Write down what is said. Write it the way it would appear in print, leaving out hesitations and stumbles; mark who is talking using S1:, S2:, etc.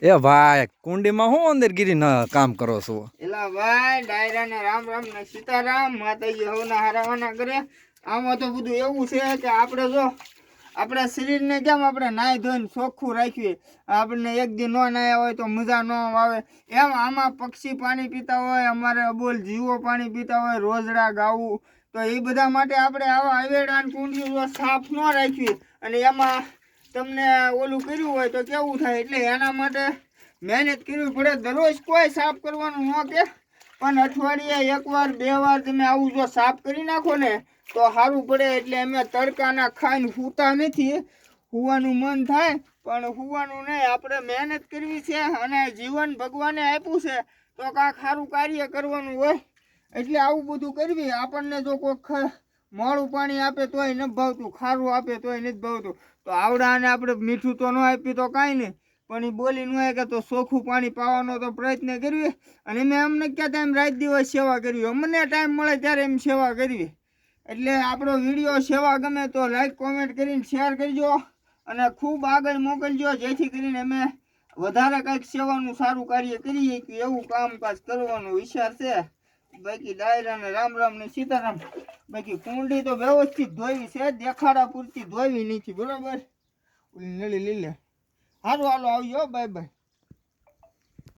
S1: એ ભાઈ કુંડીમાં હું અંદર ગીરી કામ કરો છો?
S2: એલા ભાઈ ડાયરા ને રામ રામ ને સીતારામ માતાજી હવના હારાવાના કરે. આમાં તો બધું એવું છે કે આપણે જો આપણા શરીરને કેમ આપણે નાહી ધોઈને ચોખ્ખું રાખીએ, આપણને એક દી ન નાહ્યા હોય તો મજા ન આવે, એમ આમાં પક્ષી પાણી પીતા હોય, અમારે બોલ જીવો પાણી પીતા હોય, રોજડા ગાવું, તો એ બધા માટે આપણે આવા આવેડા કુંડીઓ સાફ ન રાખીએ અને એમાં તમને ઓલું કર્યું હોય તો કેવું થાય. એટલે એના માટે મહેનત કરવી પડે. દરરોજ કોઈ સાફ કરવાનું ન કે, પણ અઠવાડિયે એકવાર 2 વાર તમે આવું જો સાફ કરી નાખો ને તો સારું પડે. એટલે અમે તડકાના ખાઈને સૂતા નથી, સુવાનું મન થાય પણ સુવાનું નહીં. આપણે મહેનત કરવી છે અને જીવન ભગવાને આપ્યું છે તો કાંઈક સારું કાર્ય કરવાનું હોય. એટલે આવું બધું કરવી. આપણને જો કોઈ મોડું પાણી આપે તોય નથી ભાવતું, ખારું આપે તોય નથી ભાવતું, તો આવડાને આપણે મીઠું તો ન આપી તો કાંઈ નહીં, પણ એ બોલી ન કે તો ચોખ્ખું પાણી પાવાનો તો પ્રયત્ન કરવી. અને મેં અમને કહેતા એમ રાત દિવસ સેવા કરવી, અમને ટાઈમ મળે ત્યારે એમ સેવા કરવી. એટલે આપણો વિડીયો સેવા ગમે તો લાઈક કોમેન્ટ કરીને શેર કરજો અને ખૂબ આગળ મોકલજો, જેથી કરીને અમે વધારે કંઈક સેવાનું સારું કાર્ય કરીએ કે એવું કામકાજ કરવાનો વિચાર છે. બાકી ડાયરા ને રામ રામ ને સીતારામ. બાકી કુંડી તો વ્યવસ્થિત ધોવી છે, દેખાડા પૂરતી ધોવી નથી, બરોબર. નળી લઈ લે. હાલો હાલો આવજો, બાય બાય.